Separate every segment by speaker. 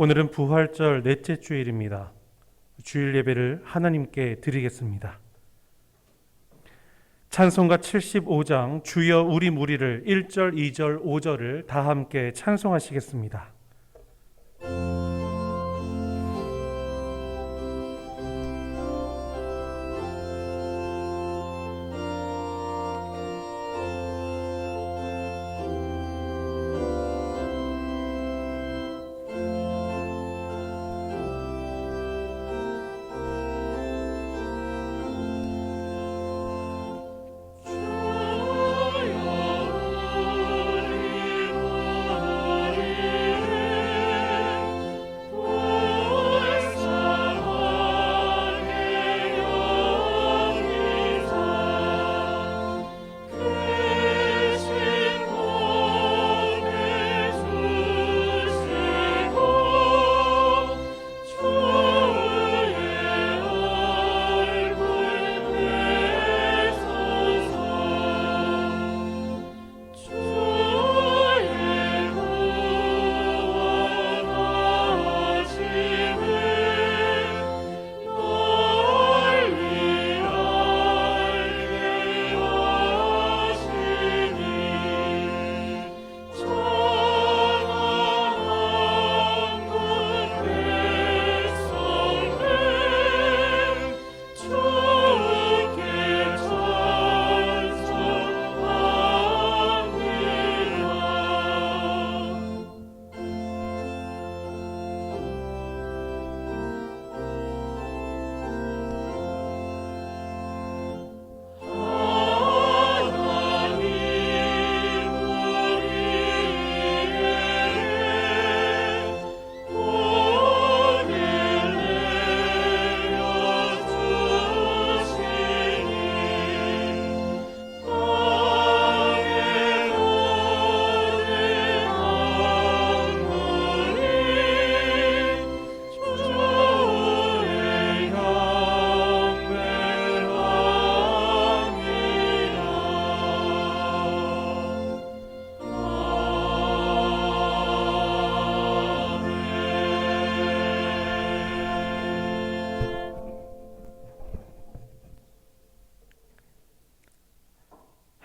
Speaker 1: 오늘은 부활절 넷째 주일입니다. 주일 예배를 하나님께 드리겠습니다. 찬송가 75장 주여 우리 무리를 1절, 2절, 5절을 다 함께 찬송하시겠습니다.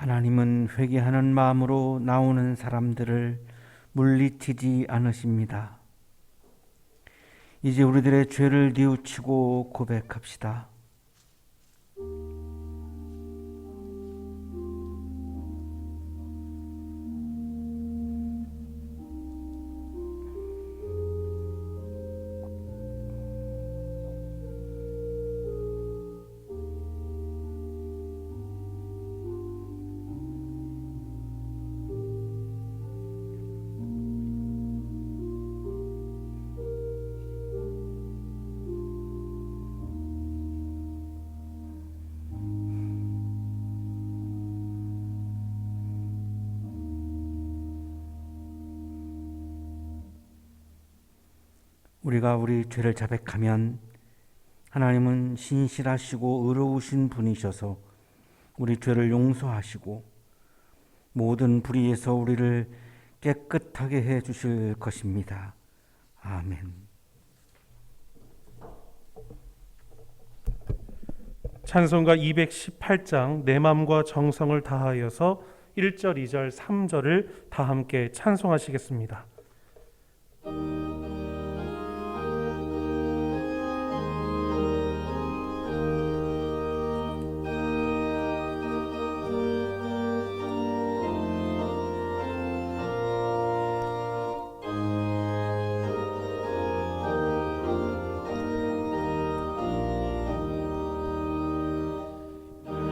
Speaker 2: 하나님은 회개하는 마음으로 나오는 사람들을 물리치지 않으십니다. 이제 우리들의 죄를 뉘우치고 고백합시다. 우리가 우리 죄를 자백하면 하나님은 신실하시고 의로우신 분이셔서 우리 죄를 용서하시고 모든 불의에서 우리를 깨끗하게 해 주실 것입니다. 아멘.
Speaker 1: 찬송가 218장 내 맘과 정성을 다하여서 1절, 2절, 3절을 다 함께 찬송하시겠습니다.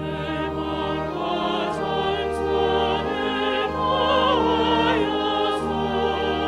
Speaker 3: 내 맘과 정성을 다하여서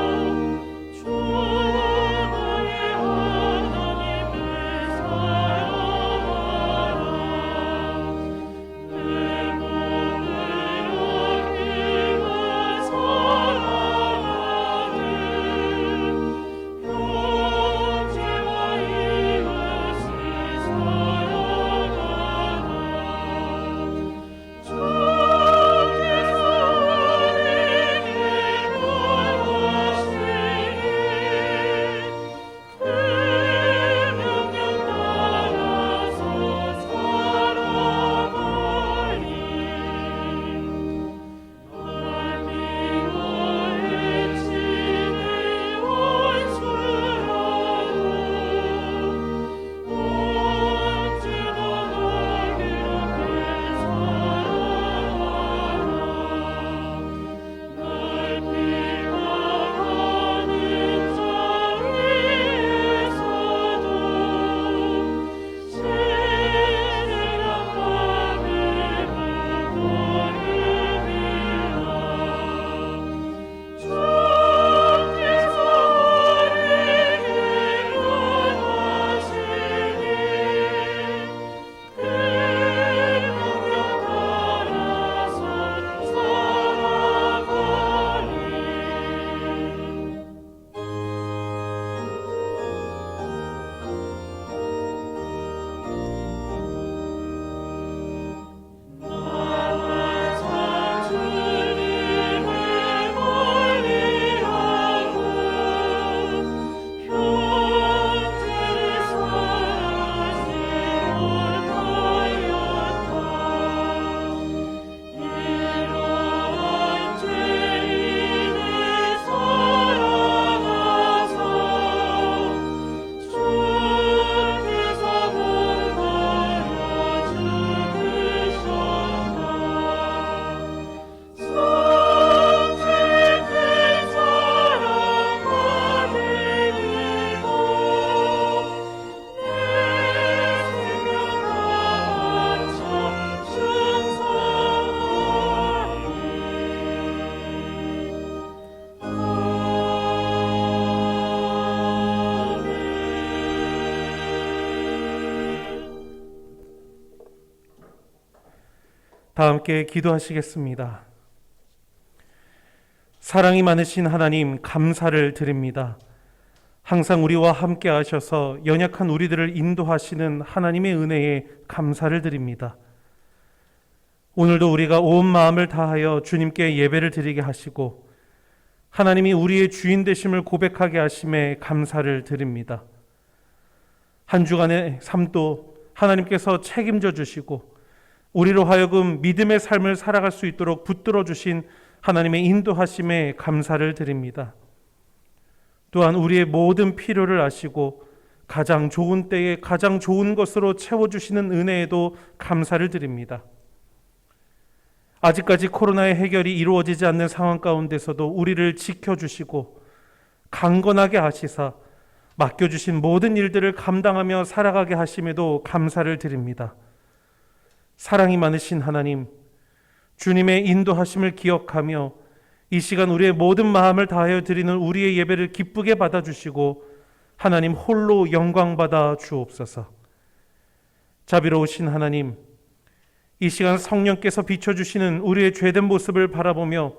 Speaker 1: 다 함께 기도하시겠습니다. 사랑이 많으신 하나님, 감사를 드립니다. 항상 우리와 함께 하셔서 연약한 우리들을 인도하시는 하나님의 은혜에 감사를 드립니다. 오늘도 우리가 온 마음을 다하여 주님께 예배를 드리게 하시고 하나님이 우리의 주인 되심을 고백하게 하심에 감사를 드립니다. 한 주간의 삶도 하나님께서 책임져 주시고 우리로 하여금 믿음의 삶을 살아갈 수 있도록 붙들어 주신 하나님의 인도하심에 감사를 드립니다. 또한 우리의 모든 필요를 아시고 가장 좋은 때에 가장 좋은 것으로 채워주시는 은혜에도 감사를 드립니다. 아직까지 코로나의 해결이 이루어지지 않는 상황 가운데서도 우리를 지켜주시고 강건하게 하시사 맡겨주신 모든 일들을 감당하며 살아가게 하심에도 감사를 드립니다. 사랑이 많으신 하나님, 주님의 인도하심을 기억하며 이 시간 우리의 모든 마음을 다하여 드리는 우리의 예배를 기쁘게 받아주시고 하나님 홀로 영광받아 주옵소서. 자비로우신 하나님, 이 시간 성령께서 비춰주시는 우리의 죄된 모습을 바라보며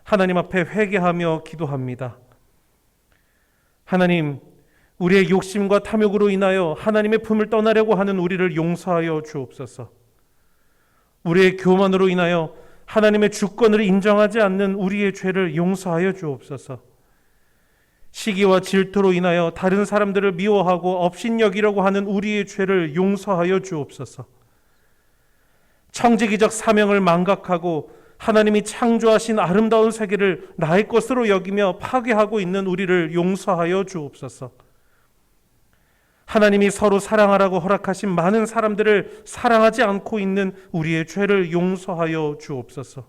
Speaker 1: 하나님 앞에 회개하며 기도합니다. 하나님, 우리의 욕심과 탐욕으로 인하여 하나님의 품을 떠나려고 하는 우리를 용서하여 주옵소서. 우리의 교만으로 인하여 하나님의 주권을 인정하지 않는 우리의 죄를 용서하여 주옵소서. 시기와 질투로 인하여 다른 사람들을 미워하고 업신여기려고 하는 우리의 죄를 용서하여 주옵소서. 청지기적 사명을 망각하고 하나님이 창조하신 아름다운 세계를 나의 것으로 여기며 파괴하고 있는 우리를 용서하여 주옵소서. 하나님이 서로 사랑하라고 허락하신 많은 사람들을 사랑하지 않고 있는 우리의 죄를 용서하여 주옵소서.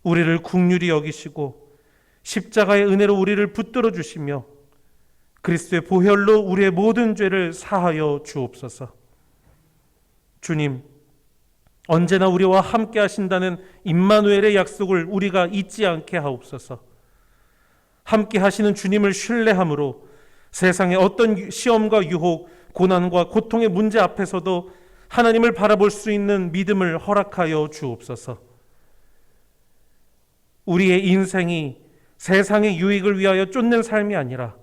Speaker 1: 우리를 긍휼히 여기시고 십자가의 은혜로 우리를 붙들어 주시며 그리스도의 보혈로 우리의 모든 죄를 사하여 주옵소서. 주님, 언제나 우리와 함께 하신다는 임마누엘의 약속을 우리가 잊지 않게 하옵소서. 함께 하시는 주님을 신뢰함으로 세상의 어떤 시험과 유혹, 고난과 고통의 문제 앞에서도 하나님을 바라볼 수 있는 믿음을 허락하여 주옵소서. 우리의 인생이 세상의 유익을 위하여 쫓는 삶이 아니라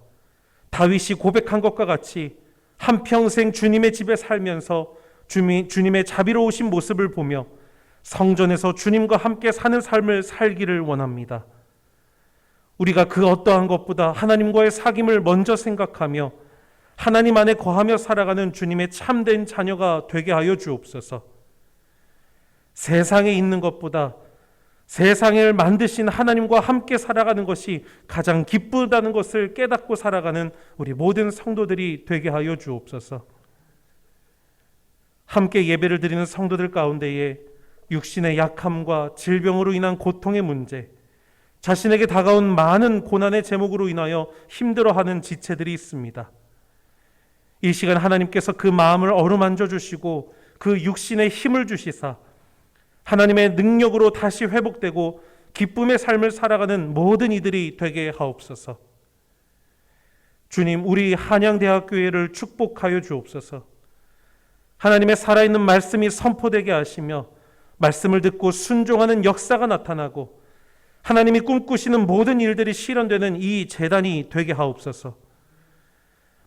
Speaker 1: 다윗이 고백한 것과 같이 한평생 주님의 집에 살면서 주님의 자비로우신 모습을 보며 성전에서 주님과 함께 사는 삶을 살기를 원합니다. 우리가 그 어떠한 것보다 하나님과의 사귐을 먼저 생각하며 하나님 안에 거하며 살아가는 주님의 참된 자녀가 되게 하여 주옵소서. 세상에 있는 것보다 세상을 만드신 하나님과 함께 살아가는 것이 가장 기쁘다는 것을 깨닫고 살아가는 우리 모든 성도들이 되게 하여 주옵소서. 함께 예배를 드리는 성도들 가운데에 육신의 약함과 질병으로 인한 고통의 문제, 자신에게 다가온 많은 고난의 제목으로 인하여 힘들어하는 지체들이 있습니다. 이 시간 하나님께서 그 마음을 어루만져 주시고 그 육신에 힘을 주시사 하나님의 능력으로 다시 회복되고 기쁨의 삶을 살아가는 모든 이들이 되게 하옵소서. 주님, 우리 한양대학교회를 축복하여 주옵소서. 하나님의 살아있는 말씀이 선포되게 하시며 말씀을 듣고 순종하는 역사가 나타나고 하나님이 꿈꾸시는 모든 일들이 실현되는 이 재단이 되게 하옵소서.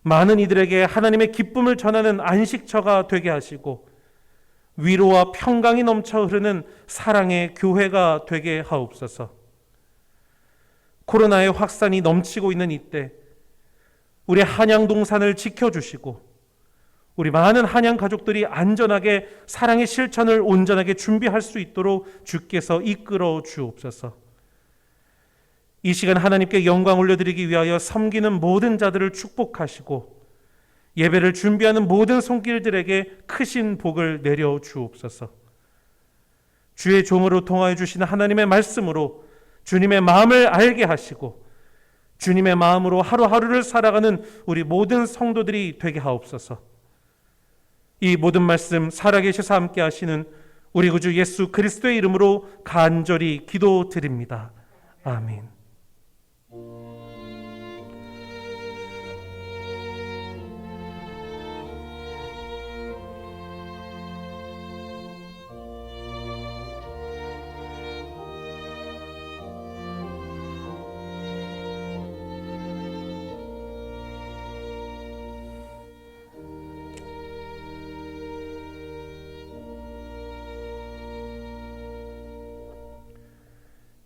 Speaker 1: 많은 이들에게 하나님의 기쁨을 전하는 안식처가 되게 하시고 위로와 평강이 넘쳐 흐르는 사랑의 교회가 되게 하옵소서. 코로나의 확산이 넘치고 있는 이때 우리 한양동산을 지켜주시고 우리 많은 한양 가족들이 안전하게 사랑의 실천을 온전하게 준비할 수 있도록 주께서 이끌어 주옵소서. 이 시간 하나님께 영광 올려드리기 위하여 섬기는 모든 자들을 축복하시고 예배를 준비하는 모든 손길들에게 크신 복을 내려 주옵소서. 주의 종으로 통하여 주시는 하나님의 말씀으로 주님의 마음을 알게 하시고 주님의 마음으로 하루하루를 살아가는 우리 모든 성도들이 되게 하옵소서. 이 모든 말씀 살아계셔서 함께 하시는 우리 구주 예수 그리스도의 이름으로 간절히 기도드립니다. 아멘.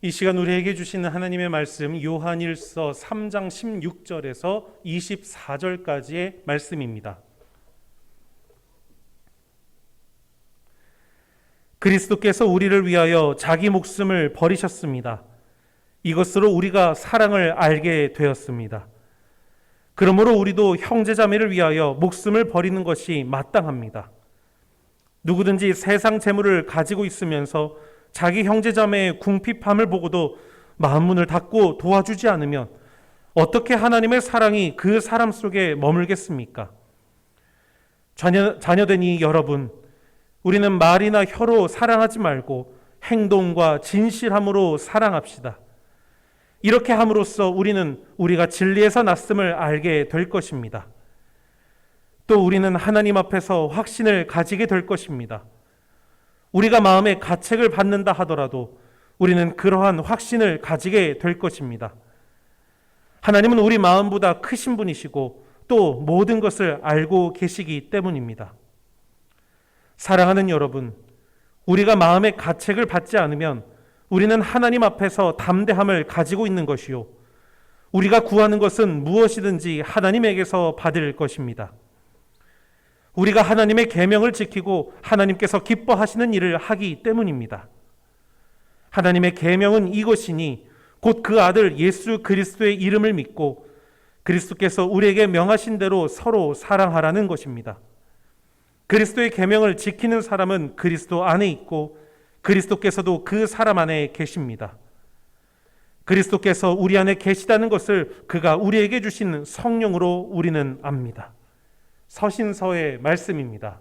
Speaker 1: 이 시간 우리에게 주시는 하나님의 말씀 요한일서 3장 16절에서 24절까지의 말씀입니다. 그리스도께서 우리를 위하여 자기 목숨을 버리셨습니다. 이것으로 우리가 사랑을 알게 되었습니다. 그러므로 우리도 형제자매를 위하여 목숨을 버리는 것이 마땅합니다. 누구든지 세상 재물을 가지고 있으면서 자기 형제자매의 궁핍함을 보고도 마음 문을 닫고 도와주지 않으면 어떻게 하나님의 사랑이 그 사람 속에 머물겠습니까? 자녀된 이 여러분, 우리는 말이나 혀로 사랑하지 말고 행동과 진실함으로 사랑합시다. 이렇게 함으로써 우리는 우리가 진리에서 났음을 알게 될 것입니다. 또 우리는 하나님 앞에서 확신을 가지게 될 것입니다. 우리가 마음에 가책을 받는다 하더라도 우리는 그러한 확신을 가지게 될 것입니다. 하나님은 우리 마음보다 크신 분이시고 또 모든 것을 알고 계시기 때문입니다. 사랑하는 여러분, 우리가 마음에 가책을 받지 않으면 우리는 하나님 앞에서 담대함을 가지고 있는 것이요, 우리가 구하는 것은 무엇이든지 하나님에게서 받을 것입니다. 우리가 하나님의 계명을 지키고 하나님께서 기뻐하시는 일을 하기 때문입니다. 하나님의 계명은 이것이니 곧 그 아들 예수 그리스도의 이름을 믿고 그리스도께서 우리에게 명하신 대로 서로 사랑하라는 것입니다. 그리스도의 계명을 지키는 사람은 그리스도 안에 있고 그리스도께서도 그 사람 안에 계십니다. 그리스도께서 우리 안에 계시다는 것을 그가 우리에게 주신 성령으로 우리는 압니다. 서신서의 말씀입니다.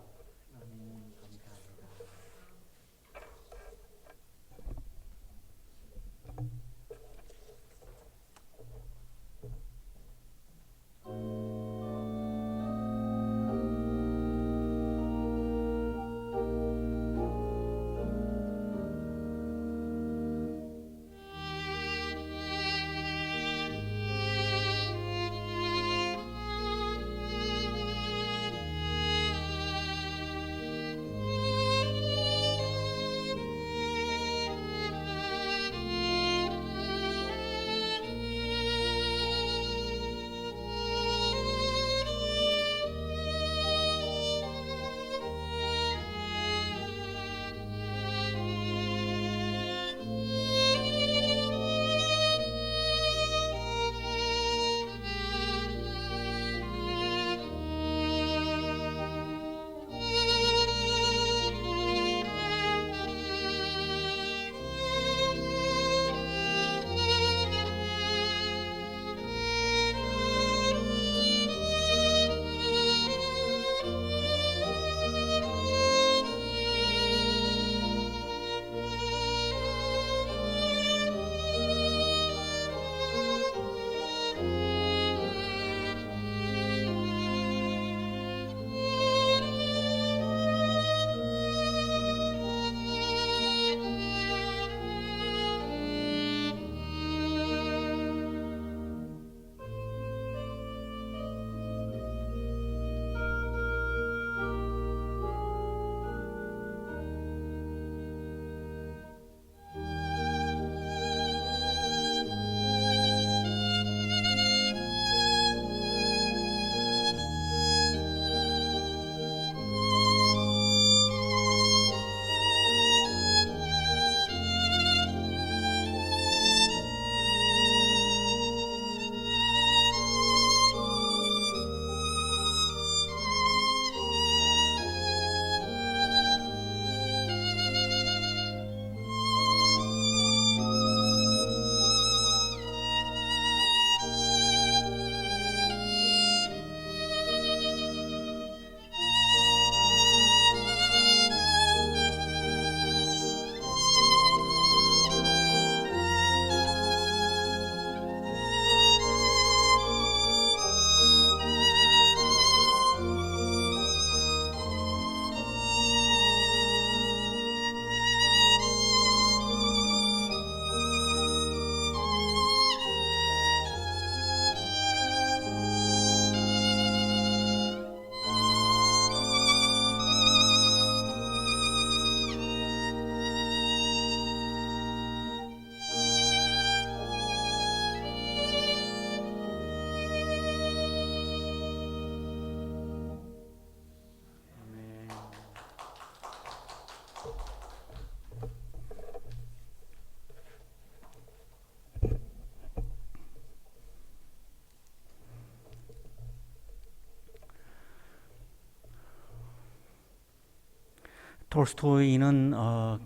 Speaker 2: 톨스토이는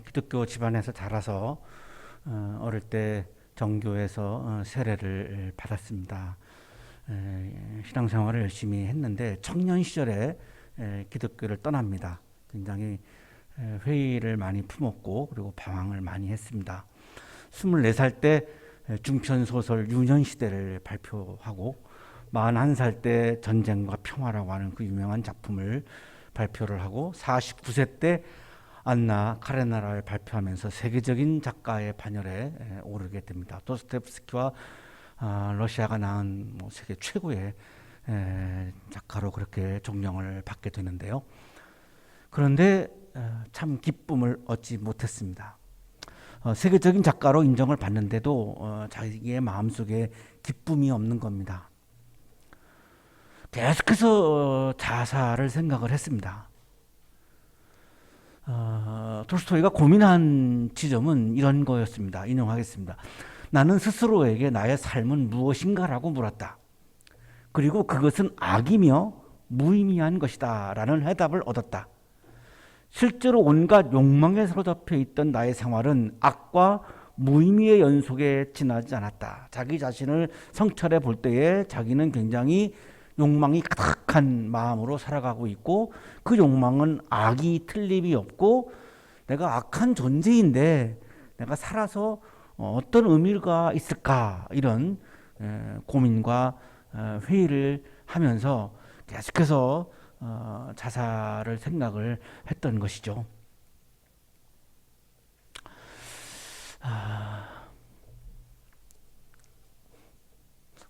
Speaker 2: 기독교 집안에서 자라서 어릴 때 정교에서 세례를 받았습니다. 신앙생활을 열심히 했는데 청년 시절에 기독교를 떠납니다. 굉장히 회의를 많이 품었고 그리고 방황을 많이 했습니다. 24살 때 중편소설 유년시대를 발표하고 41살 때 전쟁과 평화라고 하는 그 유명한 작품을 발표를 하고 49세 때 안나 카레나라를 발표하면서 세계적인 작가의 반열에 오르게 됩니다. 도스토옙스키와 러시아가 낳은 세계 최고의 작가로 그렇게 존경을 받게 되는데요. 그런데 참 기쁨을 얻지 못했습니다. 세계적인 작가로 인정을 받는데도 자기의 마음속에 기쁨이 없는 겁니다. 계속해서 자살을 생각을 했습니다. 톨스토이가 고민한 지점은 이런 거였습니다. 인용하겠습니다. 나는 스스로에게 나의 삶은 무엇인가라고 물었다. 그리고 그것은 악이며 무의미한 것이다 라는 해답을 얻었다. 실제로 온갖 욕망에 사로잡혀 있던 나의 생활은 악과 무의미의 연속에 지나지 않았다. 자기 자신을 성찰해 볼 때에 자기는 굉장히 욕망이 가득한 마음으로 살아가고 있고 그 욕망은 악이 틀림이 없고 내가 악한 존재인데 내가 살아서 어떤 의미가 있을까 이런 고민과 회의를 하면서 계속해서 자살을 생각을 했던 것이죠.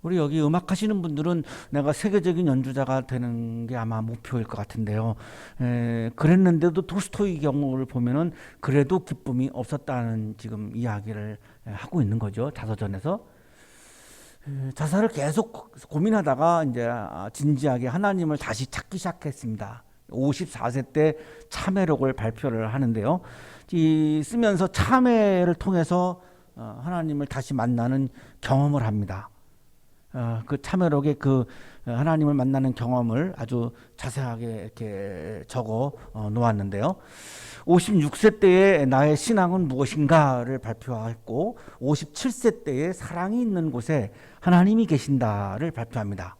Speaker 2: 우리 여기 음악 하시는 분들은 내가 세계적인 연주자가 되는 게 아마 목표일 것 같은데요. 그랬는데도 톨스토이 경우를 보면은 그래도 기쁨이 없었다는 지금 이야기를 하고 있는 거죠. 자서전에서. 자살을 계속 고민하다가 이제 진지하게 하나님을 다시 찾기 시작했습니다. 54세 때 참회록을 발표를 하는데요. 쓰면서 참회를 통해서 하나님을 다시 만나는 경험을 합니다. 그 참회록에 그 하나님을 만나는 경험을 아주 자세하게 이렇게 적어 놓았는데요. 56세 때의 나의 신앙은 무엇인가를 발표했고 57세 때의 사랑이 있는 곳에 하나님이 계신다를 발표합니다.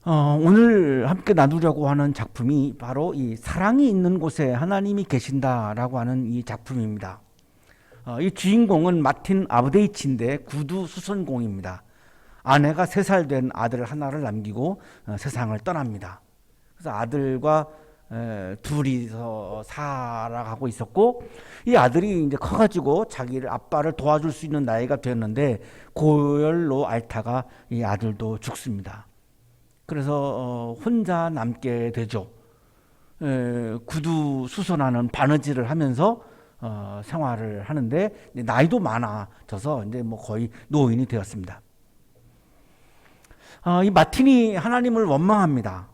Speaker 2: 오늘 함께 나누려고 하는 작품이 바로 이 사랑이 있는 곳에 하나님이 계신다라고 하는 이 작품입니다. 이 주인공은 마틴 아브데이치인데 구두 수선공입니다. 아내가 3살 된 아들 하나를 남기고 세상을 떠납니다. 그래서 아들과 둘이서 살아가고 있었고 이 아들이 이제 커가지고 자기를 아빠를 도와줄 수 있는 나이가 되었는데 고열로 앓다가 이 아들도 죽습니다. 그래서 혼자 남게 되죠. 구두 수선하는 바느질을 하면서 생활을 하는데 나이도 많아져서 이제 뭐 거의 노인이 되었습니다. 이 마틴이 하나님을 원망합니다.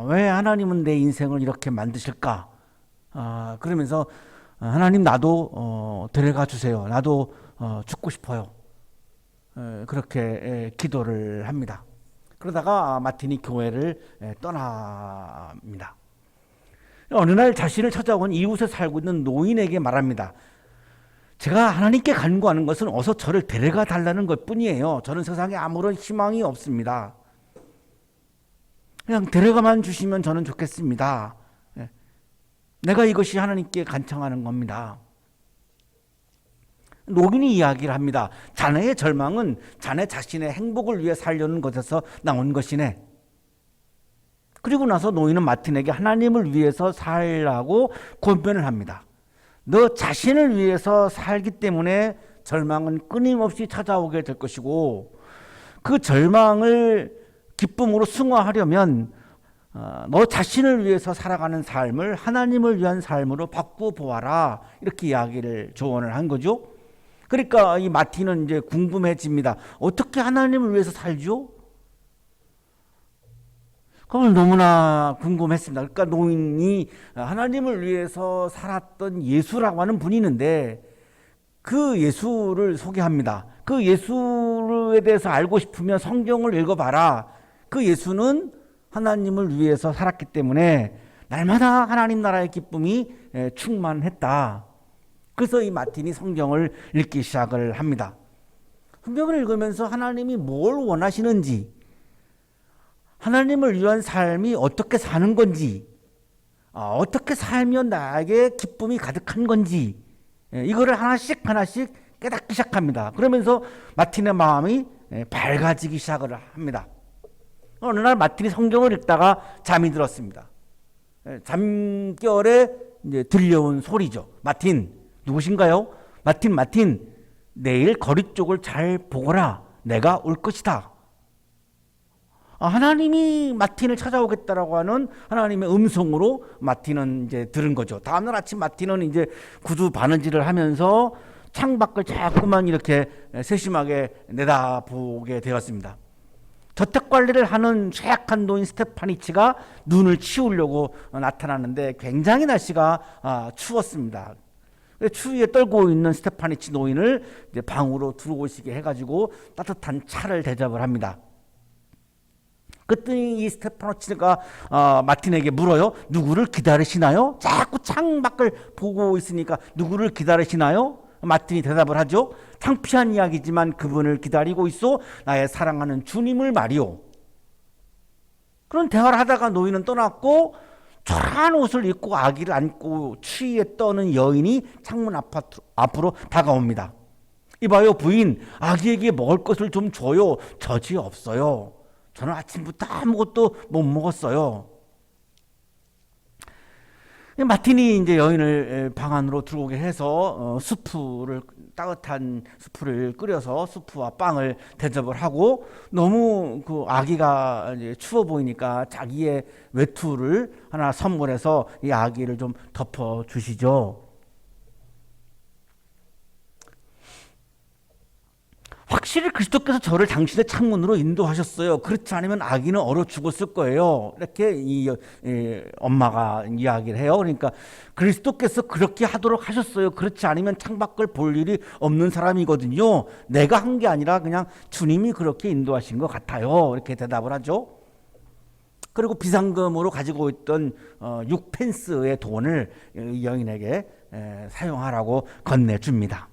Speaker 2: 왜 하나님은 내 인생을 이렇게 만드실까? 그러면서 하나님 나도 데려가 주세요. 나도 죽고 싶어요. 그렇게 기도를 합니다. 그러다가 마틴이 교회를 떠납니다. 어느 날 자신을 찾아온 이웃에 살고 있는 노인에게 말합니다. 제가 하나님께 간구하는 것은 어서 저를 데려가 달라는 것 뿐이에요. 저는 세상에 아무런 희망이 없습니다. 그냥 데려가만 주시면 저는 좋겠습니다. 내가 이것이 하나님께 간청하는 겁니다. 노인이 이야기를 합니다. 자네의 절망은 자네 자신의 행복을 위해 살려는 것에서 나온 것이네. 그리고 나서 노인은 마틴에게 하나님을 위해서 살라고 권면을 합니다. 너 자신을 위해서 살기 때문에 절망은 끊임없이 찾아오게 될 것이고 그 절망을 기쁨으로 승화하려면 너 자신을 위해서 살아가는 삶을 하나님을 위한 삶으로 바꾸어 보아라. 이렇게 이야기를 조언을 한 거죠. 그러니까 이 마틴은 이제 궁금해집니다. 어떻게 하나님을 위해서 살죠? 그걸 너무나 궁금했습니다. 그러니까 노인이 하나님을 위해서 살았던 예수라고 하는 분이 있는데 그 예수를 소개합니다. 그 예수에 대해서 알고 싶으면 성경을 읽어봐라. 그 예수는 하나님을 위해서 살았기 때문에 날마다 하나님 나라의 기쁨이 충만했다. 그래서 이 마틴이 성경을 읽기 시작을 합니다. 성경을 읽으면서 하나님이 뭘 원하시는지, 하나님을 위한 삶이 어떻게 사는 건지, 어떻게 살면 나에게 기쁨이 가득한 건지, 이거를 하나씩 깨닫기 시작합니다. 그러면서 마틴의 마음이 밝아지기 시작을 합니다. 어느 날 마틴이 성경을 읽다가 잠이 들었습니다. 잠결에 이제 들려온 소리죠. 마틴, 누구신가요? 마틴, 내일 거리 쪽을 잘 보거라. 내가 올 것이다. 하나님이 마틴을 찾아오겠다라고 하는 하나님의 음성으로 마틴은 이제 들은 거죠. 다음날 아침 마틴은 이제 구두 바느질을 하면서 창밖을 자꾸만 이렇게 세심하게 내다보게 되었습니다. 저택관리를 하는 쇠약한 노인 스테파니치가 눈을 치우려고 나타나는데 굉장히 날씨가 추웠습니다. 추위에 떨고 있는 스테파니치 노인을 이제 방으로 들어오시게 해가지고 따뜻한 차를 대접을 합니다. 그랬더니 이 스테파노치가 마틴에게 물어요. 누구를 기다리시나요? 자꾸 창밖을 보고 있으니까 누구를 기다리시나요? 마틴이 대답을 하죠. 창피한 이야기지만 그분을 기다리고 있어. 나의 사랑하는 주님을 말이오. 그런 대화를 하다가 노인은 떠났고 초라한 옷을 입고 아기를 안고 추위에 떠는 여인이 창문 앞으로 다가옵니다. 이봐요 부인, 아기에게 먹을 것을 좀 줘요. 젖이 없어요. 저는 아침부터 아무것도 못 먹었어요. 마틴이 이제 여인을 방 안으로 들어오게 해서 따뜻한 수프를 끓여서 수프와 빵을 대접을 하고, 너무 그 아기가 이제 추워 보이니까 자기의 외투를 하나 선물해서 이 아기를 좀 덮어 주시죠. 확실히 그리스도께서 저를 당신의 창문으로 인도하셨어요. 그렇지 않으면 아기는 얼어 죽었을 거예요. 이렇게 엄마가 이야기를 해요. 그러니까 그리스도께서 그렇게 하도록 하셨어요. 그렇지 않으면 창밖을 볼 일이 없는 사람이거든요. 내가 한 게 아니라 그냥 주님이 그렇게 인도하신 것 같아요. 이렇게 대답을 하죠. 그리고 비상금으로 가지고 있던 6펜스의 돈을 여인에게 사용하라고 건네줍니다.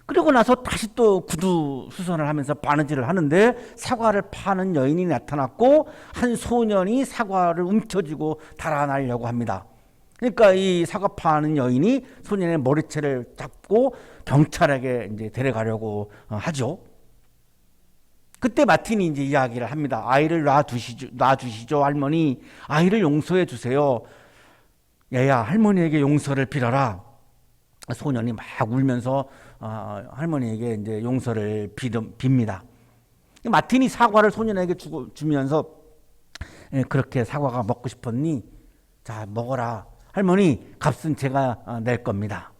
Speaker 2: 그리고 나서 다시 또 구두 수선을 하면서 바느질을 하는데 사과를 파는 여인이 나타났고 한 소년이 사과를 움켜쥐고 달아나려고 합니다. 그러니까 이 사과 파는 여인이 소년의 머리채를 잡고 경찰에게 이제 데려가려고 하죠. 그때 마틴이 이제 이야기를 합니다. 아이를 놔주시죠 할머니. 아이를 용서해 주세요. 얘야 할머니에게 용서를 빌어라. 소년이 막 울면서 할머니에게 이제 용서를 빕니다. 마틴이 사과를 소년에게 주면서 그렇게 사과가 먹고 싶었니? 자 먹어라. 할머니 값은 제가 낼 겁니다.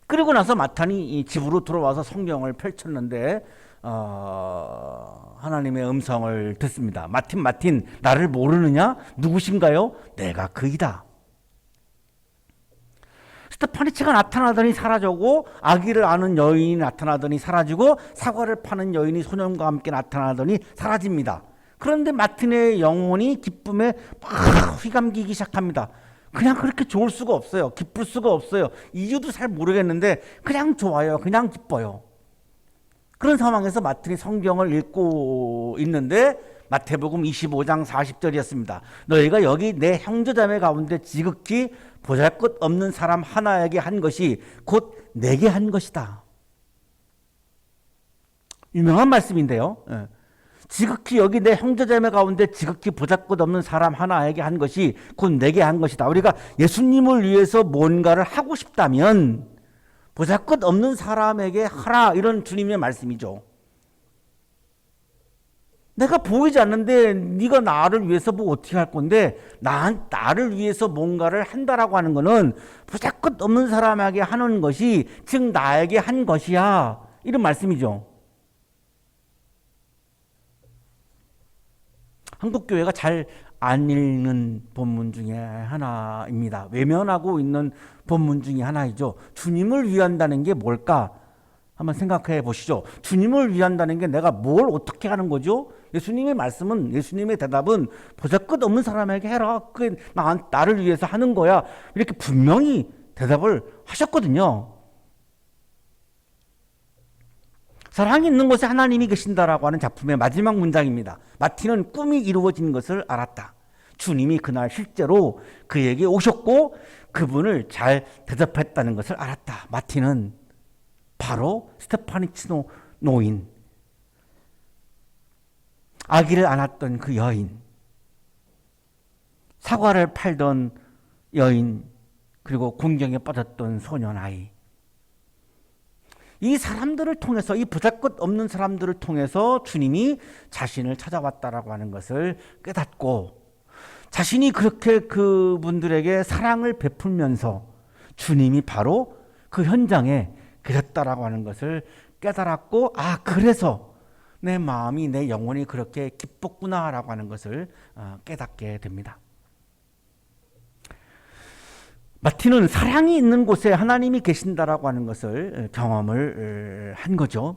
Speaker 2: 그리고 나서 마틴이 집으로 들어와서 성경을 펼쳤는데 하나님의 음성을 듣습니다. 마틴 나를 모르느냐? 누구신가요? 내가 그이다. 스테파니치가 나타나더니 사라졌고 아기를 아는 여인이 나타나더니 사라지고 사과를 파는 여인이 소년과 함께 나타나더니 사라집니다. 그런데 마틴의 영혼이 기쁨에 막 휘감기기 시작합니다. 그냥 그렇게 좋을 수가 없어요. 기쁠 수가 없어요. 이유도 잘 모르겠는데 그냥 좋아요. 그냥 기뻐요. 그런 상황에서 마틴이 성경을 읽고 있는데 마태복음 25장 40절이었습니다. 너희가 여기 내 형제자매 가운데 지극히 보잘것없는 사람 하나에게 한 것이 곧 내게 한 것이다. 유명한 말씀인데요. 지극히 여기 내 형제자매 가운데 지극히 보잘것없는 사람 하나에게 한 것이 곧 내게 한 것이다. 우리가 예수님을 위해서 뭔가를 하고 싶다면 보잘것없는 사람에게 하라, 이런 주님의 말씀이죠. 내가 보이지 않는데 네가 나를 위해서 뭐 어떻게 할 건데 나를 위해서 뭔가를 한다라고 하는 것은 보잘것없는 사람에게 하는 것이 즉 나에게 한 것이야, 이런 말씀이죠. 한국교회가 잘 안 읽는 본문 중에 하나입니다. 외면하고 있는 본문 중에 하나이죠. 주님을 위한다는 게 뭘까? 한번 생각해 보시죠. 주님을 위한다는 게 내가 뭘 어떻게 하는 거죠? 예수님의 말씀은, 예수님의 대답은 보잘것 없는 사람에게 해라. 그게 나를 위해서 하는 거야. 이렇게 분명히 대답을 하셨거든요. 사랑이 있는 곳에 하나님이 계신다라고 하는 작품의 마지막 문장입니다. 마티는 꿈이 이루어진 것을 알았다. 주님이 그날 실제로 그에게 오셨고 그분을 잘 대접했다는 것을 알았다. 마티는 바로 스테파니치노 노인, 아기를 안았던 그 여인, 사과를 팔던 여인, 그리고 궁경에 빠졌던 소년아이, 이 사람들을 통해서, 이 보잘것없는 사람들을 통해서 주님이 자신을 찾아왔다라고 하는 것을 깨닫고 자신이 그렇게 그분들에게 사랑을 베풀면서 주님이 바로 그 현장에 계셨다라고 하는 것을 깨달았고, 그래서 내 마음이, 내 영혼이 그렇게 기뻤구나라고 하는 것을 깨닫게 됩니다. 마티는 사랑이 있는 곳에 하나님이 계신다라고 하는 것을 경험을 한 거죠.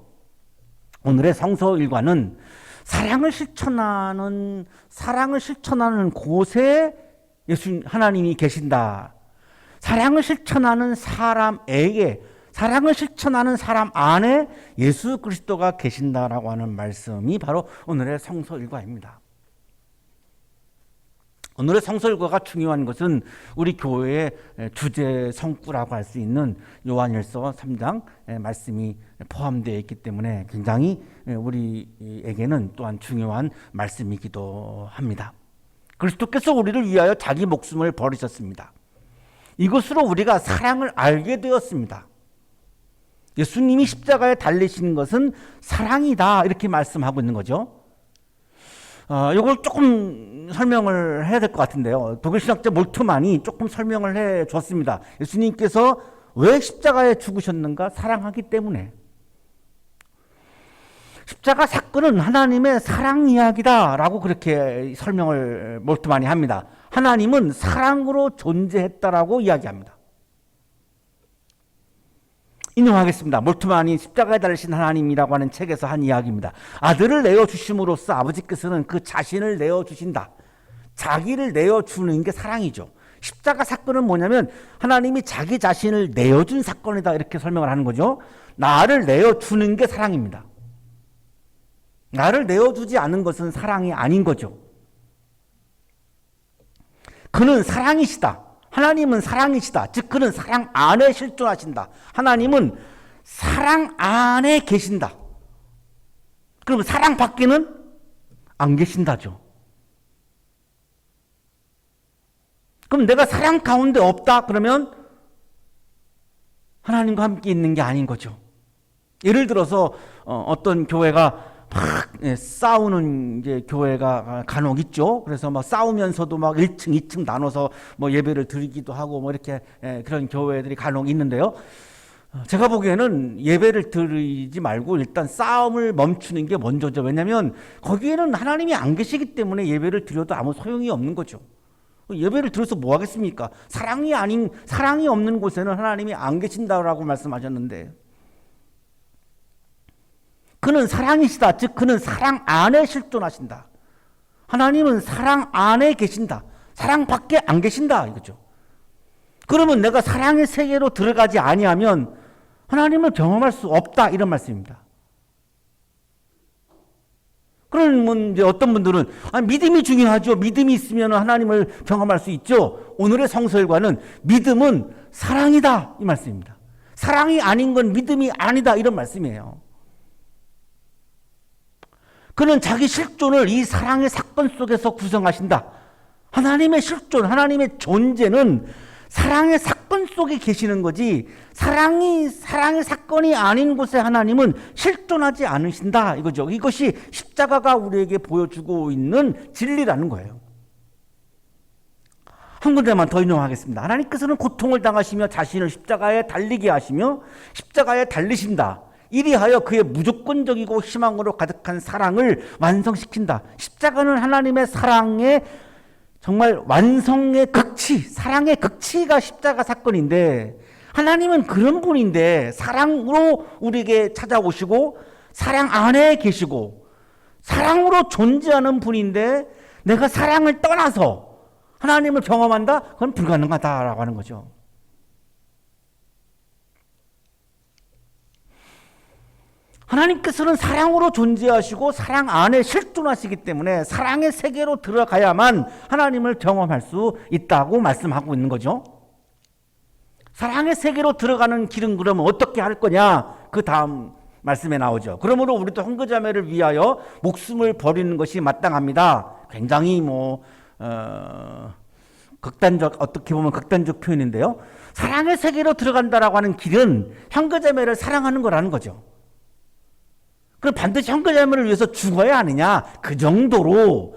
Speaker 2: 오늘의 성서 일과는 사랑을 실천하는 곳에 하나님이 계신다. 사랑을 실천하는 사람에게, 사랑을 실천하는 사람 안에 예수 그리스도가 계신다라고 하는 말씀이 바로 오늘의 성서 일과입니다. 오늘의 성서 일과가 중요한 것은 우리 교회의 주제 성구라고 할 수 있는 요한일서 3장 말씀이 포함되어 있기 때문에 굉장히 우리에게는 또한 중요한 말씀이기도 합니다. 그리스도께서 우리를 위하여 자기 목숨을 버리셨습니다. 이것으로 우리가 사랑을 알게 되었습니다. 예수님이 십자가에 달리신 것은 사랑이다, 이렇게 말씀하고 있는 거죠. 이걸 조금 설명을 해야 될 것 같은데요. 독일 신학자 몰트만이 조금 설명을 해 줬습니다. 예수님께서 왜 십자가에 죽으셨는가? 사랑하기 때문에. 십자가 사건은 하나님의 사랑 이야기다라고 그렇게 설명을 몰트만이 합니다. 하나님은 사랑으로 존재했다라고 이야기합니다. 인용하겠습니다. 몰트만이 십자가에 달리신 하나님이라고 하는 책에서 한 이야기입니다. 아들을 내어주심으로써 아버지께서는 그 자신을 내어주신다. 자기를 내어주는 게 사랑이죠. 십자가 사건은 뭐냐면 하나님이 자기 자신을 내어준 사건이다, 이렇게 설명을 하는 거죠. 나를 내어주는 게 사랑입니다. 나를 내어주지 않은 것은 사랑이 아닌 거죠. 그는 사랑이시다. 하나님은 사랑이시다. 즉 그는 사랑 안에 실존하신다. 하나님은 사랑 안에 계신다. 그럼 사랑 밖에는 안 계신다죠. 그럼 내가 사랑 가운데 없다 그러면 하나님과 함께 있는 게 아닌 거죠. 예를 들어서 어떤 교회가 막 싸우는 이제 교회가 간혹 있죠. 그래서 막 싸우면서도 막 1층, 2층 나눠서 뭐 예배를 드리기도 하고 뭐 이렇게 그런 교회들이 간혹 있는데요. 제가 보기에는 예배를 드리지 말고 일단 싸움을 멈추는 게 먼저죠. 왜냐하면 거기에는 하나님이 안 계시기 때문에 예배를 드려도 아무 소용이 없는 거죠. 예배를 드려서 뭐 하겠습니까? 사랑이 없는 곳에는 하나님이 안 계신다라고 말씀하셨는데, 그는 사랑이시다. 즉 그는 사랑 안에 실존하신다. 하나님은 사랑 안에 계신다. 사랑 밖에 안 계신다, 이거죠. 그러면 내가 사랑의 세계로 들어가지 아니하면 하나님을 경험할 수 없다, 이런 말씀입니다. 그러면 이제 어떤 분들은 믿음이 중요하죠. 믿음이 있으면 하나님을 경험할 수 있죠. 오늘의 성서일과는 믿음은 사랑이다, 이 말씀입니다. 사랑이 아닌 건 믿음이 아니다, 이런 말씀이에요. 그는 자기 실존을 이 사랑의 사건 속에서 구성하신다. 하나님의 실존, 하나님의 존재는 사랑의 사건 속에 계시는 거지, 사랑의 사건이 아닌 곳에 하나님은 실존하지 않으신다, 이거죠. 이것이 십자가가 우리에게 보여주고 있는 진리라는 거예요. 한 군데만 더 인용하겠습니다. 하나님께서는 고통을 당하시며 자신을 십자가에 달리게 하시며 십자가에 달리신다. 이리하여 그의 무조건적이고 희망으로 가득한 사랑을 완성시킨다. 십자가는 하나님의 사랑의 정말 완성의 극치, 사랑의 극치가 십자가 사건인데, 하나님은 그런 분인데 사랑으로 우리에게 찾아오시고 사랑 안에 계시고 사랑으로 존재하는 분인데 내가 사랑을 떠나서 하나님을 경험한다? 그건 불가능하다라고 하는 거죠. 하나님께서는 사랑으로 존재하시고 사랑 안에 실존하시기 때문에 사랑의 세계로 들어가야만 하나님을 경험할 수 있다고 말씀하고 있는 거죠. 사랑의 세계로 들어가는 길은 그러면 어떻게 할 거냐? 그 다음 말씀에 나오죠. 그러므로 우리도 형제자매를 위하여 목숨을 버리는 것이 마땅합니다. 굉장히 극단적, 어떻게 보면 극단적 표현인데요. 사랑의 세계로 들어간다라고 하는 길은 형제자매를 사랑하는 거라는 거죠. 그럼 반드시 형제자매를 위해서 죽어야 하느냐? 그 정도로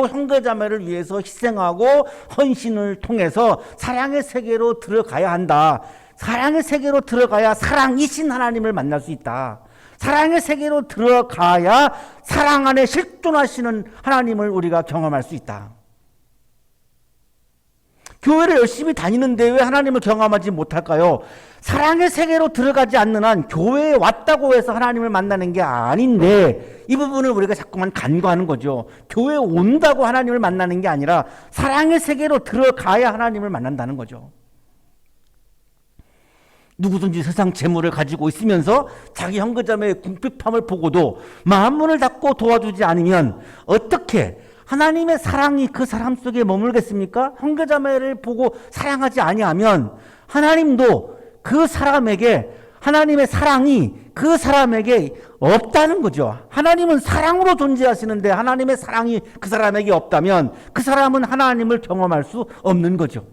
Speaker 2: 형제자매를 위해서 희생하고 헌신을 통해서 사랑의 세계로 들어가야 한다. 사랑의 세계로 들어가야 사랑이신 하나님을 만날 수 있다. 사랑의 세계로 들어가야 사랑 안에 실존하시는 하나님을 우리가 경험할 수 있다. 교회를 열심히 다니는데 왜 하나님을 경험하지 못할까요? 사랑의 세계로 들어가지 않는 한 교회에 왔다고 해서 하나님을 만나는 게 아닌데 이 부분을 우리가 자꾸만 간과하는 거죠. 교회에 온다고 하나님을 만나는 게 아니라 사랑의 세계로 들어가야 하나님을 만난다는 거죠. 누구든지 세상 재물을 가지고 있으면서 자기 형제자매의 궁핍함을 보고도 마음문을 닫고 도와주지 않으면 어떻게 하나님의 사랑이 그 사람 속에 머물겠습니까? 형제자매를 보고 사랑하지 아니하면 하나님도 그 사람에게 하나님의 사랑이 그 사람에게 없다는 거죠. 하나님은 사랑으로 존재하시는데 하나님의 사랑이 그 사람에게 없다면 그 사람은 하나님을 경험할 수 없는 거죠.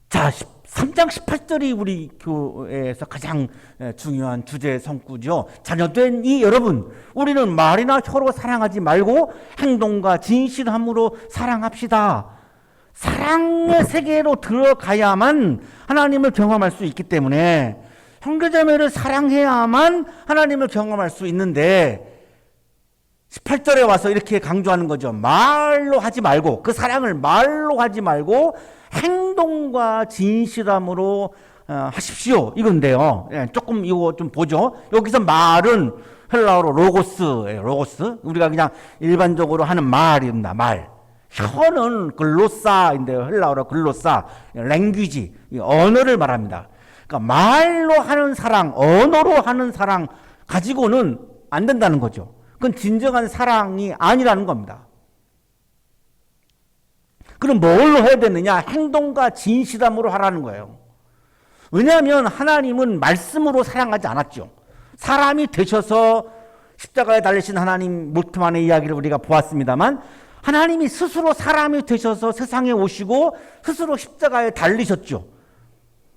Speaker 2: 자, 3장 18절이 우리 교회에서 가장 중요한 주제 성구죠. 자녀된 이 여러분, 우리는 말이나 혀로 사랑하지 말고 행동과 진실함으로 사랑합시다. 사랑의 세계로 들어가야만 하나님을 경험할 수 있기 때문에 형제자매를 사랑해야만 하나님을 경험할 수 있는데 18절에 와서 이렇게 강조하는 거죠. 말로 하지 말고, 그 사랑을 말로 하지 말고 행동과 진실함으로 하십시오. 이건데요. 조금 이거 좀 보죠. 여기서 말은 헬라어로 로고스예요. 로고스. 우리가 그냥 일반적으로 하는 말입니다. 말. 혀는 글로사인데요. 헬라어로 글로사. 랭귀지. 언어를 말합니다. 그러니까 말로 하는 사랑, 언어로 하는 사랑 가지고는 안 된다는 거죠. 그건 진정한 사랑이 아니라는 겁니다. 그럼 뭘로 해야 되느냐? 행동과 진실함으로 하라는 거예요. 왜냐하면 하나님은 말씀으로 사랑하지 않았죠. 사람이 되셔서 십자가에 달리신 하나님 몰트만의 이야기를 우리가 보았습니다만 하나님이 스스로 사람이 되셔서 세상에 오시고 스스로 십자가에 달리셨죠.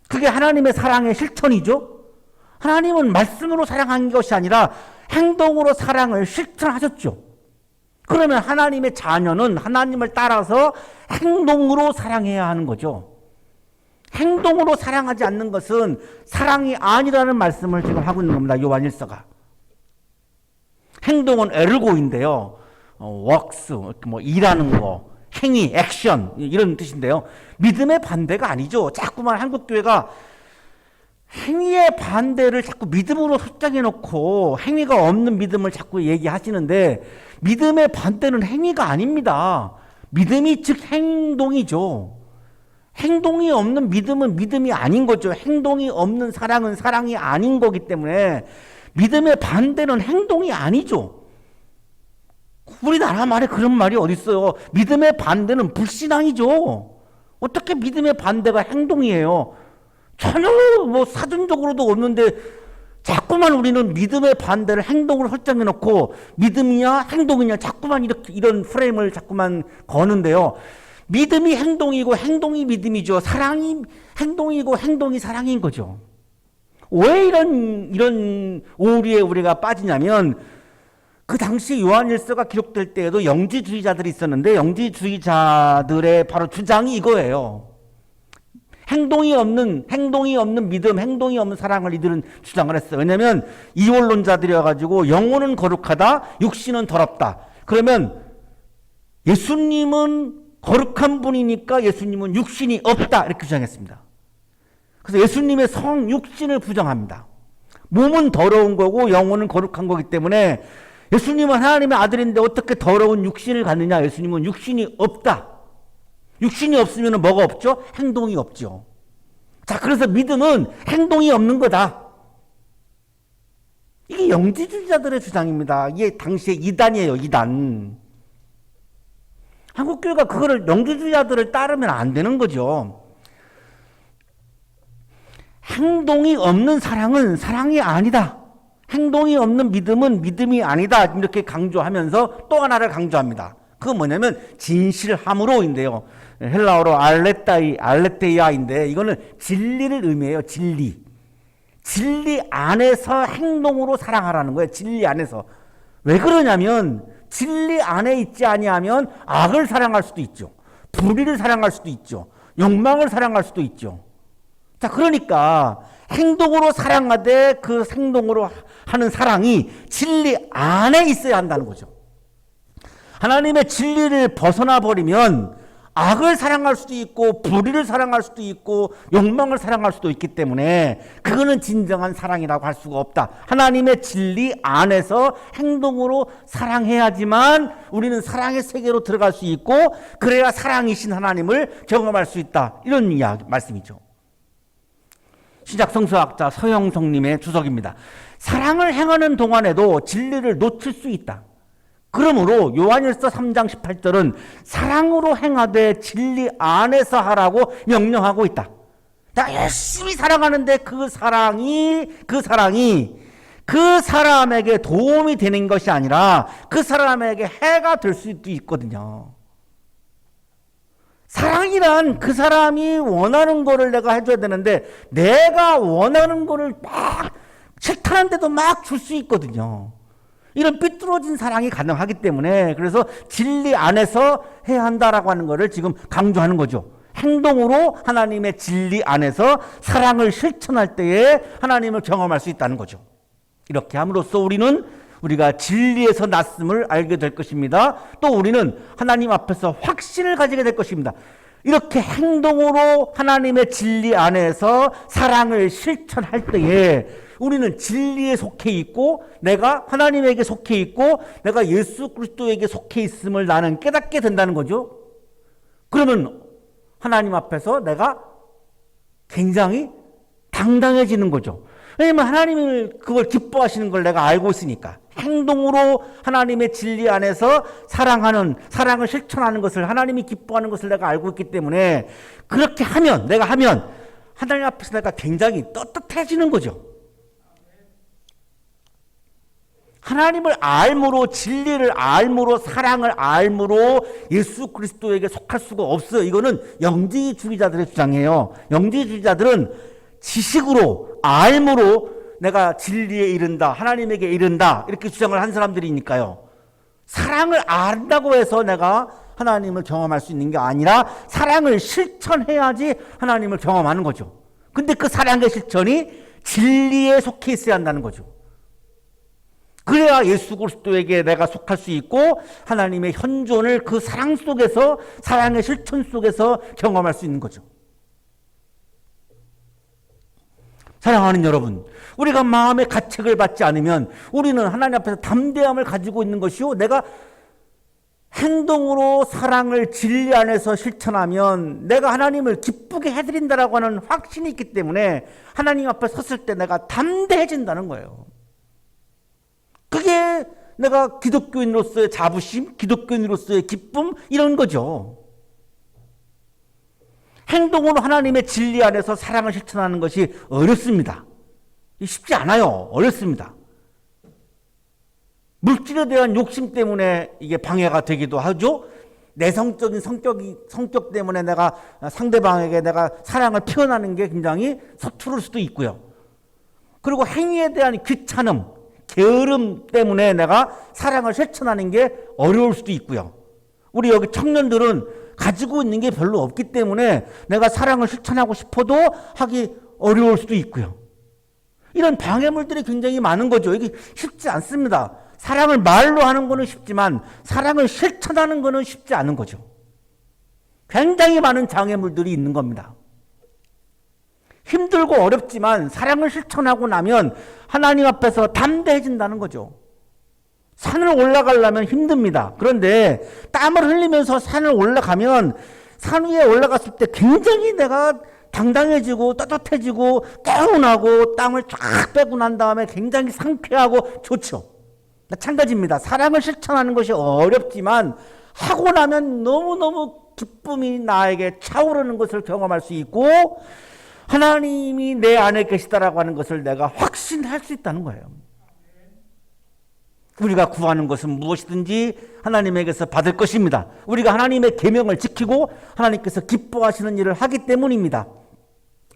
Speaker 2: 그게 하나님의 사랑의 실천이죠. 하나님은 말씀으로 사랑한 것이 아니라 행동으로 사랑을 실천하셨죠. 그러면 하나님의 자녀는 하나님을 따라서 행동으로 사랑해야 하는 거죠. 행동으로 사랑하지 않는 것은 사랑이 아니라는 말씀을 지금 하고 있는 겁니다. 요한일서가. 행동은 에르고인데요. works, 일하는 거, 행위, 액션 이런 뜻인데요. 믿음의 반대가 아니죠. 자꾸만 한국교회가 행위의 반대를 자꾸 믿음으로 설정해 놓고 행위가 없는 믿음을 자꾸 얘기하시는데 믿음의 반대는 행위가 아닙니다. 믿음이 즉 행동이죠. 행동이 없는 믿음은 믿음이 아닌 거죠. 행동이 없는 사랑은 사랑이 아닌 거기 때문에 믿음의 반대는 행동이 아니죠. 우리나라 말에 그런 말이 어디 있어요. 믿음의 반대는 불신앙이죠. 어떻게 믿음의 반대가 행동이에요? 전혀 사전적으로도 없는데 자꾸만 우리는 믿음의 반대를 행동으로 설정해 놓고 믿음이냐 행동이냐 자꾸만 이런 프레임을 자꾸만 거는데요. 믿음이 행동이고 행동이 믿음이죠. 사랑이 행동이고 행동이 사랑인 거죠. 왜 이런 오류에 우리가 빠지냐면 그 당시 요한일서가 기록될 때에도 영지주의자들이 있었는데 영지주의자들의 바로 주장이 이거예요. 행동이 없는 믿음, 행동이 없는 사랑을 이들은 주장을 했어요. 왜냐하면 이원론자들이어가지고 영혼은 거룩하다, 육신은 더럽다. 그러면 예수님은 거룩한 분이니까 예수님은 육신이 없다 이렇게 주장했습니다. 그래서 예수님의 성육신을 부정합니다. 몸은 더러운 거고 영혼은 거룩한 거기 때문에 예수님은 하나님의 아들인데 어떻게 더러운 육신을 갖느냐? 예수님은 육신이 없다. 육신이 없으면 뭐가 없죠? 행동이 없죠. 자, 그래서 믿음은 행동이 없는 거다. 이게 영지주의자들의 주장입니다. 이게 당시에 이단이에요, 이단. 한국교회가 그거를 영지주의자들을 따르면 안 되는 거죠. 행동이 없는 사랑은 사랑이 아니다. 행동이 없는 믿음은 믿음이 아니다. 이렇게 강조하면서 또 하나를 강조합니다. 그건 뭐냐면 진실함으로인데요. 헬라어로 알레테이아인데 이거는 진리를 의미해요. 진리. 진리 안에서 행동으로 사랑하라는 거예요. 진리 안에서. 왜 그러냐면 진리 안에 있지 아니하면 악을 사랑할 수도 있죠. 불의를 사랑할 수도 있죠. 욕망을 사랑할 수도 있죠. 자, 그러니까 행동으로 사랑하되 그 행동으로 하는 사랑이 진리 안에 있어야 한다는 거죠. 하나님의 진리를 벗어나 버리면 악을 사랑할 수도 있고 불의를 사랑할 수도 있고 욕망을 사랑할 수도 있기 때문에 그거는 진정한 사랑이라고 할 수가 없다. 하나님의 진리 안에서 행동으로 사랑해야지만 우리는 사랑의 세계로 들어갈 수 있고 그래야 사랑이신 하나님을 경험할 수 있다. 이런 말씀이죠. 신약 성서학자 서영성님의 주석입니다. 사랑을 행하는 동안에도 진리를 놓칠 수 있다. 그러므로 요한일서 3장 18절은 사랑으로 행하되 진리 안에서 하라고 명령하고 있다. 나 열심히 사랑하는데 그 사랑이 그 사람에게 도움이 되는 것이 아니라 그 사람에게 해가 될 수도 있거든요. 사랑이란 그 사람이 원하는 거를 내가 해줘야 되는데 내가 원하는 거를 막 싫다는데도 막 줄 수 있거든요. 이런 삐뚤어진 사랑이 가능하기 때문에 그래서 진리 안에서 해야 한다라고 하는 것을 지금 강조하는 거죠. 행동으로 하나님의 진리 안에서 사랑을 실천할 때에 하나님을 경험할 수 있다는 거죠. 이렇게 함으로써 우리가 진리에서 났음을 알게 될 것입니다. 또 우리는 하나님 앞에서 확신을 가지게 될 것입니다. 이렇게 행동으로 하나님의 진리 안에서 사랑을 실천할 때에 우리는 진리에 속해 있고 내가 하나님에게 속해 있고 내가 예수 그리스도에게 속해 있음을 나는 깨닫게 된다는 거죠. 그러면 하나님 앞에서 내가 굉장히 당당해지는 거죠. 왜냐하면 하나님을 그걸 기뻐하시는 걸 내가 알고 있으니까. 행동으로 하나님의 진리 안에서 사랑을 실천하는 것을 하나님이 기뻐하는 것을 내가 알고 있기 때문에 그렇게 내가 하면 하나님 앞에서 내가 굉장히 떳떳해지는 거죠. 하나님을 알므로 진리를 알므로 사랑을 알므로 예수 그리스도에게 속할 수가 없어요. 이거는 영지주의자들의 주장이에요. 영지주의자들은 지식으로 알므로 내가 진리에 이른다, 하나님에게 이른다 이렇게 주장을 한 사람들이니까요. 사랑을 안다고 해서 내가 하나님을 경험할 수 있는 게 아니라 사랑을 실천해야지 하나님을 경험하는 거죠. 근데 그 사랑의 실천이 진리에 속해 있어야 한다는 거죠. 그래야 예수 그리스도에게 내가 속할 수 있고 하나님의 현존을 그 사랑 속에서 사랑의 실천 속에서 경험할 수 있는 거죠. 사랑하는 여러분, 우리가 마음의 가책을 받지 않으면 우리는 하나님 앞에서 담대함을 가지고 있는 것이요. 내가 행동으로 사랑을 진리 안에서 실천하면 내가 하나님을 기쁘게 해드린다라고 하는 확신이 있기 때문에 하나님 앞에 섰을 때 내가 담대해진다는 거예요. 그게 내가 기독교인으로서의 자부심, 기독교인으로서의 기쁨 이런 거죠. 행동으로 하나님의 진리 안에서 사랑을 실천하는 것이 어렵습니다. 쉽지 않아요. 어렵습니다. 물질에 대한 욕심 때문에 이게 방해가 되기도 하죠. 내성적인 성격 때문에 내가 상대방에게 내가 사랑을 표현하는 게 굉장히 서투를 수도 있고요. 그리고 행위에 대한 귀찮음, 게으름 때문에 내가 사랑을 실천하는 게 어려울 수도 있고요. 우리 여기 청년들은 가지고 있는 게 별로 없기 때문에 내가 사랑을 실천하고 싶어도 하기 어려울 수도 있고요. 이런 방해물들이 굉장히 많은 거죠. 이게 쉽지 않습니다. 사랑을 말로 하는 거는 쉽지만 사랑을 실천하는 거는 쉽지 않은 거죠. 굉장히 많은 장애물들이 있는 겁니다. 힘들고 어렵지만 사랑을 실천하고 나면 하나님 앞에서 담대해진다는 거죠. 산을 올라가려면 힘듭니다. 그런데 땀을 흘리면서 산을 올라가면 산 위에 올라갔을 때 굉장히 내가 당당해지고 따뜻해지고 개운하고 땀을 쫙 빼고 난 다음에 굉장히 상쾌하고 좋죠. 마찬가지입니다. 사랑을 실천하는 것이 어렵지만 하고 나면 너무너무 기쁨이 나에게 차오르는 것을 경험할 수 있고 하나님이 내 안에 계시다라고 하는 것을 내가 확신할 수 있다는 거예요. 우리가 구하는 것은 무엇이든지 하나님에게서 받을 것입니다. 우리가 하나님의 계명을 지키고 하나님께서 기뻐하시는 일을 하기 때문입니다.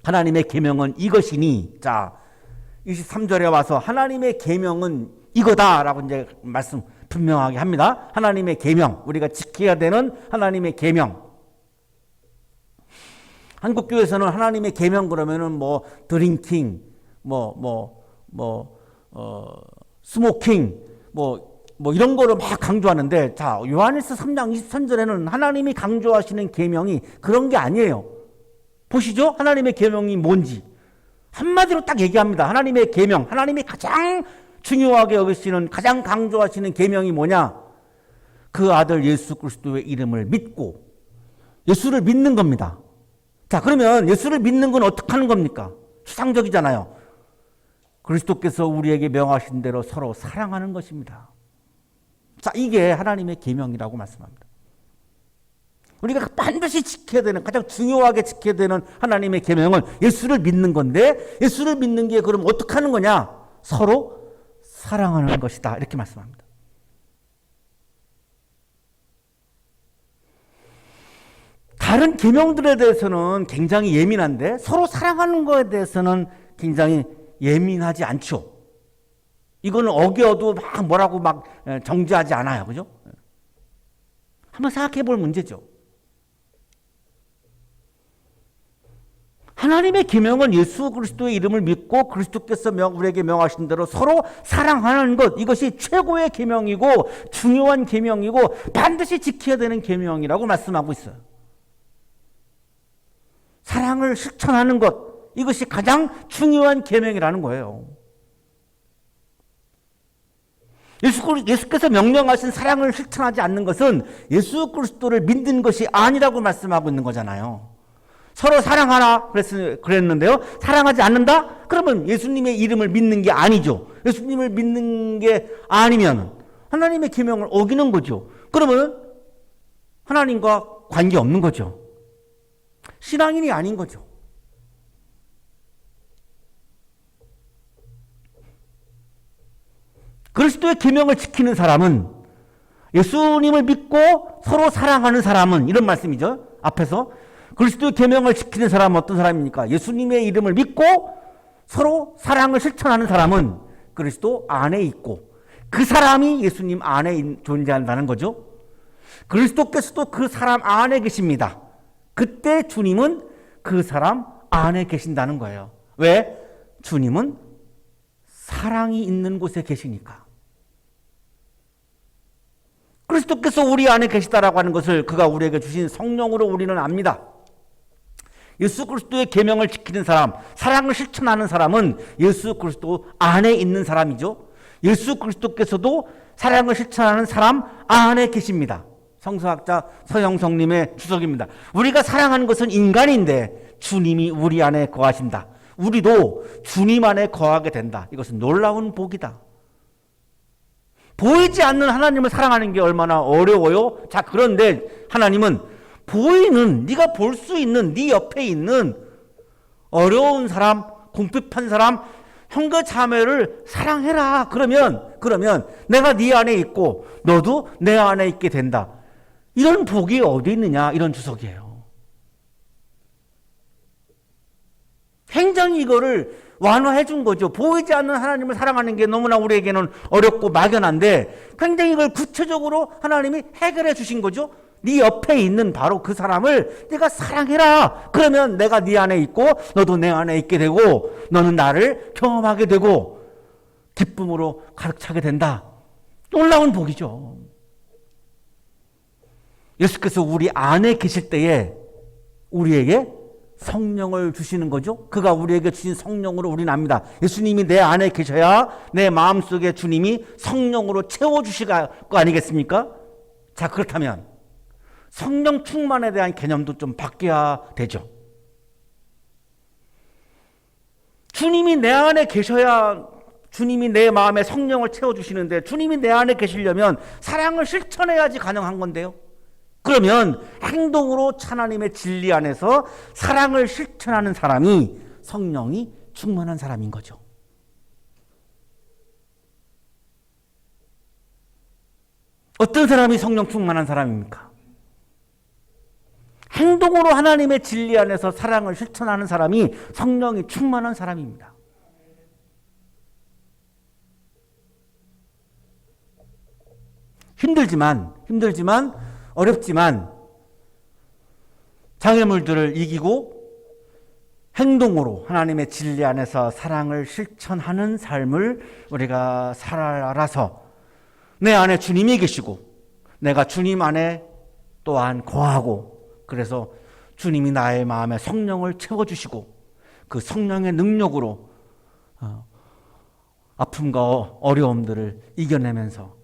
Speaker 2: 하나님의 계명은 이것이니, 자 23절에 와서 하나님의 계명은 이거다라고 이제 말씀 분명하게 합니다. 하나님의 계명, 우리가 지켜야 되는 하나님의 계명. 한국 교회에서는 하나님의 계명 그러면은 뭐 드링킹, 스모킹, 뭐 이런 거를 막 강조하는데, 자 요한일서 3장 23절에는 하나님이 강조하시는 계명이 그런 게 아니에요. 보시죠. 하나님의 계명이 뭔지 한마디로 딱 얘기합니다. 하나님의 계명, 하나님이 가장 중요하게 여기시는, 가장 강조하시는 계명이 뭐냐? 그 아들 예수 그리스도의 이름을 믿고, 예수를 믿는 겁니다. 자, 그러면 예수를 믿는 건 어떻게 하는 겁니까? 추상적이잖아요. 그리스도께서 우리에게 명하신 대로 서로 사랑하는 것입니다. 자, 이게 하나님의 계명이라고 말씀합니다. 우리가 반드시 지켜야 되는, 가장 중요하게 지켜야 되는 하나님의 계명은 예수를 믿는 건데, 예수를 믿는 게 그럼 어떻게 하는 거냐? 서로 사랑하는 것이다. 이렇게 말씀합니다. 다른 계명들에 대해서는 굉장히 예민한데 서로 사랑하는 것에 대해서는 굉장히 예민하지 않죠. 이거는 어겨도 막 뭐라고 막 정죄하지 않아요. 그죠? 한번 생각해 볼 문제죠. 하나님의 계명은 예수 그리스도의 이름을 믿고 그리스도께서 우리에게 명하신 대로 서로 사랑하는 것, 이것이 최고의 계명이고 중요한 계명이고 반드시 지켜야 되는 계명이라고 말씀하고 있어요. 사랑을 실천하는 것, 이것이 가장 중요한 계명이라는 거예요. 예수께서 명령하신 사랑을 실천하지 않는 것은 예수 그리스도를 믿는 것이 아니라고 말씀하고 있는 거잖아요. 서로 사랑하라 그랬는데요. 사랑하지 않는다? 그러면 예수님의 이름을 믿는 게 아니죠. 예수님을 믿는 게 아니면 하나님의 계명을 어기는 거죠. 그러면 하나님과 관계 없는 거죠. 신앙인이 아닌 거죠. 그리스도의 계명을 지키는 사람은, 예수님을 믿고 서로 사랑하는 사람은, 이런 말씀이죠. 앞에서 그리스도의 계명을 지키는 사람은 어떤 사람입니까? 예수님의 이름을 믿고 서로 사랑을 실천하는 사람은 그리스도 안에 있고 그 사람이 예수님 안에 존재한다는 거죠. 그리스도께서도 그 사람 안에 계십니다. 그때 주님은 그 사람 안에 계신다는 거예요. 왜? 주님은 사랑이 있는 곳에 계시니까. 그리스도께서 우리 안에 계시다라고 하는 것을 그가 우리에게 주신 성령으로 우리는 압니다. 예수 그리스도의 계명을 지키는 사람, 사랑을 실천하는 사람은 예수 그리스도 안에 있는 사람이죠. 예수 그리스도께서도 사랑을 실천하는 사람 안에 계십니다. 성서학자 서영성님의 주석입니다. 우리가 사랑하는 것은 인간인데 주님이 우리 안에 거하신다. 우리도 주님 안에 거하게 된다. 이것은 놀라운 복이다. 보이지 않는 하나님을 사랑하는 게 얼마나 어려워요. 자, 그런데 하나님은 보이는, 네가 볼 수 있는, 네 옆에 있는 어려운 사람, 궁핍한 사람, 형제 자매를 사랑해라. 그러면 내가 네 안에 있고 너도 내 안에 있게 된다. 이런 복이 어디 있느냐, 이런 주석이에요. 굉장히 이거를 완화해 준 거죠. 보이지 않는 하나님을 사랑하는 게 너무나 우리에게는 어렵고 막연한데 굉장히 이걸 구체적으로 하나님이 해결해 주신 거죠. 네 옆에 있는 바로 그 사람을 네가 사랑해라. 그러면 내가 네 안에 있고 너도 내 안에 있게 되고 너는 나를 경험하게 되고 기쁨으로 가득 차게 된다. 놀라운 복이죠. 예수께서 우리 안에 계실 때에 우리에게 성령을 주시는 거죠. 그가 우리에게 주신 성령으로 우리는 압니다. 예수님이 내 안에 계셔야 내 마음속에 주님이 성령으로 채워주실 거 아니겠습니까? 자, 그렇다면 성령 충만에 대한 개념도 좀 바뀌어야 되죠. 주님이 내 안에 계셔야 주님이 내 마음에 성령을 채워주시는데, 주님이 내 안에 계시려면 사랑을 실천해야지 가능한 건데요. 그러면 행동으로 하나님의 진리 안에서 사랑을 실천하는 사람이 성령이 충만한 사람인 거죠. 어떤 사람이 성령 충만한 사람입니까? 행동으로 하나님의 진리 안에서 사랑을 실천하는 사람이 성령이 충만한 사람입니다. 힘들지만 어렵지만 장애물들을 이기고 행동으로 하나님의 진리 안에서 사랑을 실천하는 삶을 우리가 살아서 내 안에 주님이 계시고 내가 주님 안에 또한 거하고, 그래서 주님이 나의 마음에 성령을 채워주시고 그 성령의 능력으로 아픔과 어려움들을 이겨내면서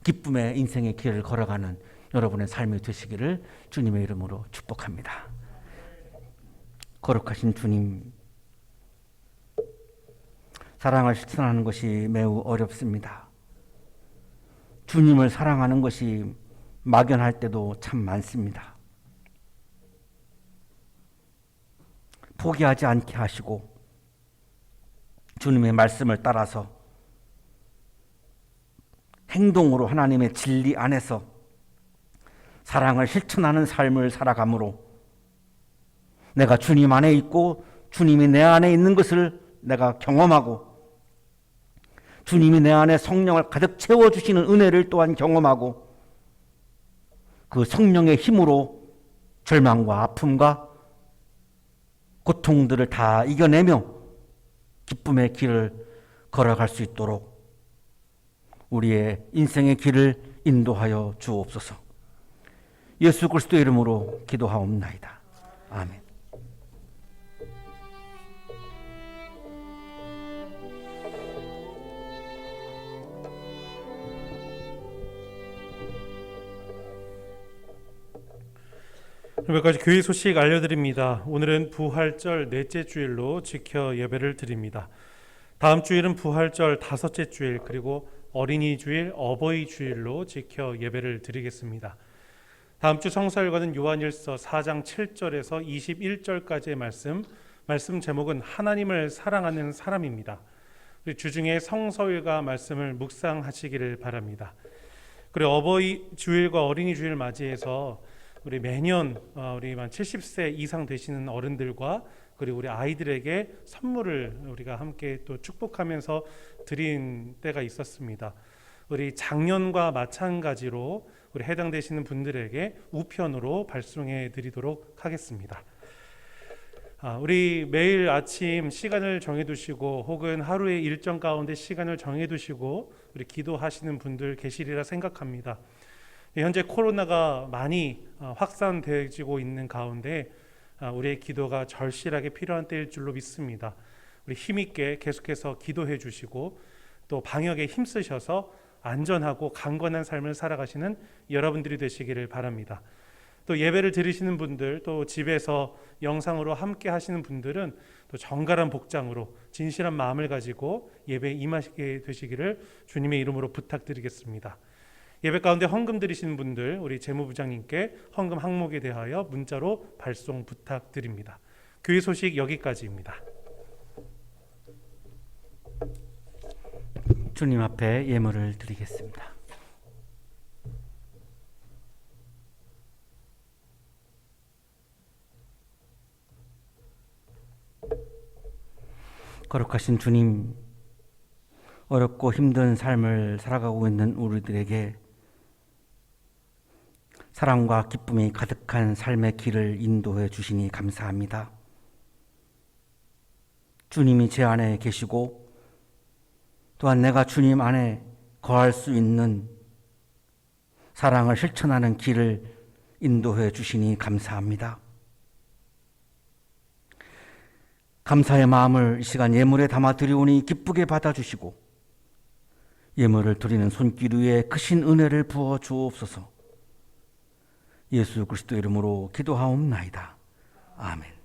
Speaker 2: 기쁨의 인생의 길을 걸어가는 여러분의 삶이 되시기를 주님의 이름으로 축복합니다. 거룩하신 주님, 사랑을 실천하는 것이 매우 어렵습니다. 주님을 사랑하는 것이 막연할 때도 참 많습니다. 포기하지 않게 하시고 주님의 말씀을 따라서 행동으로 하나님의 진리 안에서 사랑을 실천하는 삶을 살아가므로 내가 주님 안에 있고 주님이 내 안에 있는 것을 내가 경험하고, 주님이 내 안에 성령을 가득 채워주시는 은혜를 또한 경험하고, 그 성령의 힘으로 절망과 아픔과 고통들을 다 이겨내며 기쁨의 길을 걸어갈 수 있도록 우리의 인생의 길을 인도하여 주옵소서. 예수 그리스도의 이름으로 기도하옵나이다. 아멘.
Speaker 1: 몇 가지 교회 소식 알려드립니다. 오늘은 부활절 넷째 주일로 지켜 예배를 드립니다. 다음 주일은 부활절 다섯째 주일, 그리고 어린이 주일, 어버이 주일로 지켜 예배를 드리겠습니다. 다음 주 성서일과는 요한일서 4장 7절에서 21절까지의 말씀 제목은 하나님을 사랑하는 사람입니다. 우리 주중에 성서일과 말씀을 묵상하시기를 바랍니다. 그리고 어버이 주일과 어린이 주일 맞이해서 우리 매년 우리 70세 이상 되시는 어른들과 그리고 우리 아이들에게 선물을 우리가 함께 또 축복하면서 드린 때가 있었습니다. 우리 작년과 마찬가지로 우리 해당되시는 분들에게 우편으로 발송해 드리도록 하겠습니다. 우리 매일 아침 시간을 정해두시고 혹은 하루의 일정 가운데 시간을 정해두시고 우리 기도하시는 분들 계시리라 생각합니다. 현재 코로나가 많이 확산되고 있는 가운데 우리의 기도가 절실하게 필요한 때일 줄로 믿습니다. 우리 힘있게 계속해서 기도해 주시고 또 방역에 힘쓰셔서 안전하고 강건한 삶을 살아가시는 여러분들이 되시기를 바랍니다. 또 예배를 드리시는 분들, 또 집에서 영상으로 함께 하시는 분들은 또 정갈한 복장으로 진실한 마음을 가지고 예배에 임하시게 되시기를 주님의 이름으로 부탁드리겠습니다. 예배 가운데 헌금 드리시는 분들, 우리 재무부장님께 헌금 항목에 대하여 문자로 발송 부탁드립니다. 교회 소식 여기까지입니다.
Speaker 2: 주님 앞에 예물을 드리겠습니다. 거룩하신 주님, 어렵고 힘든 삶을 살아가고 있는 우리들에게 사랑과 기쁨이 가득한 삶의 길을 인도해 주시니 감사합니다. 주님이 제 안에 계시고 또한 내가 주님 안에 거할 수 있는 사랑을 실천하는 길을 인도해 주시니 감사합니다. 감사의 마음을 이 시간 예물에 담아 드리오니 기쁘게 받아주시고 예물을 드리는 손길 위에 크신 은혜를 부어 주옵소서. 예수 그리스도 이름으로 기도하옵나이다. 아멘.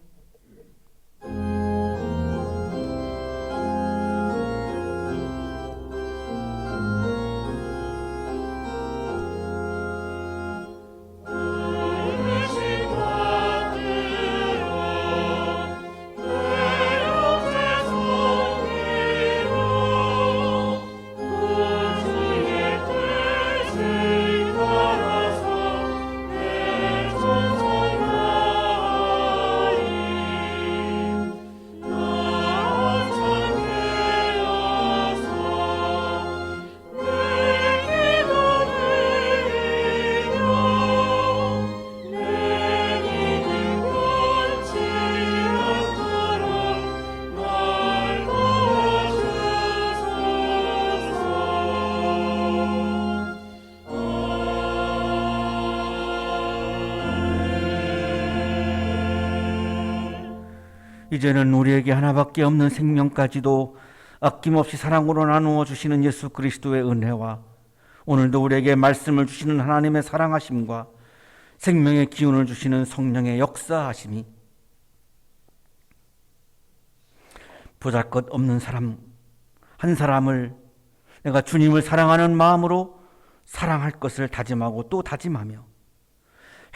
Speaker 2: 이제는 우리에게 하나밖에 없는 생명까지도 아낌없이 사랑으로 나누어 주시는 예수 그리스도의 은혜와 오늘도 우리에게 말씀을 주시는 하나님의 사랑하심과 생명의 기운을 주시는 성령의 역사하심이 보잘것없는 사람 한 사람을 내가 주님을 사랑하는 마음으로 사랑할 것을 다짐하고 또 다짐하며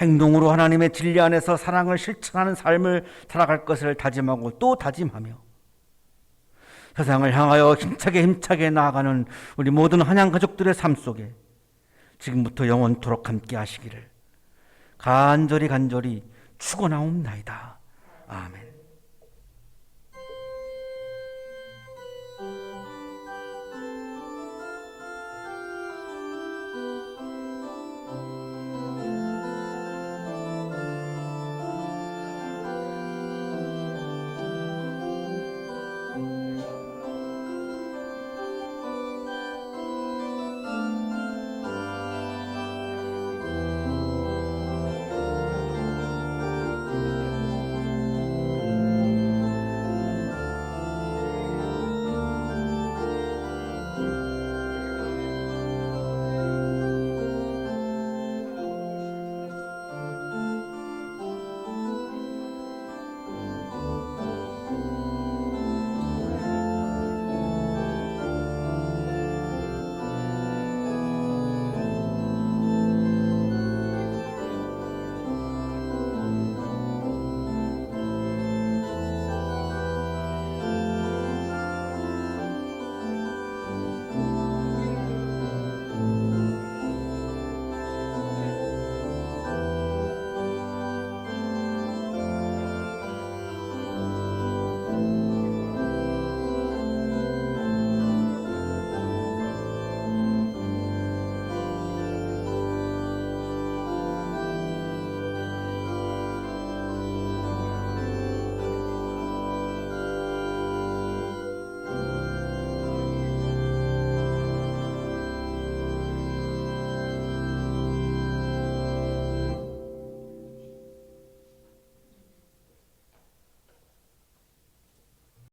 Speaker 2: 행동으로 하나님의 진리 안에서 사랑을 실천하는 삶을 살아갈 것을 다짐하고 또 다짐하며 세상을 향하여 힘차게 나아가는 우리 모든 한양 가족들의 삶 속에 지금부터 영원토록 함께 하시기를 간절히 축원하옵나이다. 아멘.